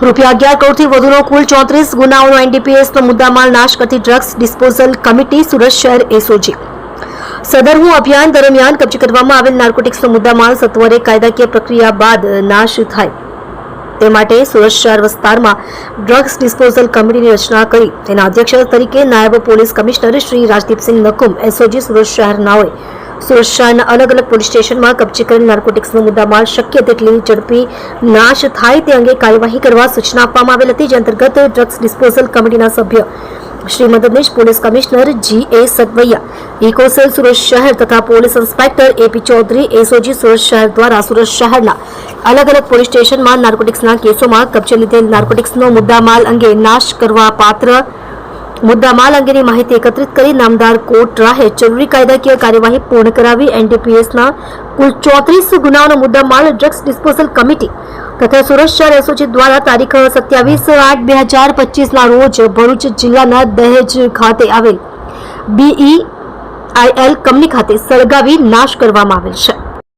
રૂપિયા 11 કરોડથી વધુનો કુલ 34 ગુનાઓનો એનડીપીએસનો મુદ્દામાલ નાશ કરતી ડ્રગ્સ ડિસ્પોઝલ કમિટી સુરત શહેર એસઓજી સદરનું અભિયાન દરમિયાન કબજે કરવામાં આવેલ નાર્કોટિક્સનો મુદ્દામાલ સત્વરે કાયદાકીય પ્રક્રિયા બાદ નાશ થાય તે માટે સુરત શહેર વિસ્તારમાં ડ્રગ્સ ડિસ્પોઝલ કમિટીની રચના કરી તેના અધ્યક્ષ તરીકે નાયબ police commissioner Shri Rajdeepsinh Nakum SOG Surat શહેરનાઓએ સુરત શહેરના અલગ અલગ પોલીસ સ્ટેશનમાં કબજે કરેલ નાર્કોટિક્સનો મુદ્દામાલ શક્ય તેટલી ઝડપી નાશ થાય તે અંગે કાર્યવાહી કરવા સૂચના આપવામાં આવેલ હતી, જે અંતર્ગત ડ્રગ્સ ડિસ્પોઝલ કમિટીના સભ્ય શ્રી મદદનીશ police commissioner G.A. Satvaiya, eco cell Surat શહેર તથા police inspector A.P. Chaudhary SOG Surat શહેર દ્વારા સુરત શહેરના અલગ અલગ પોલીસ સ્ટેશનમાં નાર્કોટિક્સના કેસોમાં કબજે લીધેલ નાર્કોટિક્સનો મુદ્દામાલ અંગે નાશ કરવા પાત્ર મુદ્દામાલ અંગેની માહિતી એકત્રિત કરી નામદાર કોર્ટ રાહે જરૂરી કાયદાકીય કાર્યવાહી પૂર્ણ કરાવી એનડીપીએસના કુલ 34 ગુનાઓનો મુદ્દામાલ ડ્રગ્સ ડિસ્પોઝલ કમિટી તથા સુરત શહેર એસઓજી દ્વારા તારીખ 27/8/2025 રોજ ભરૂચ જિલ્લાના દહેજ ખાતે આવેલ BEIL કંપની ખાતે સળગાવી નાશ કરવામાં આવેલ છે।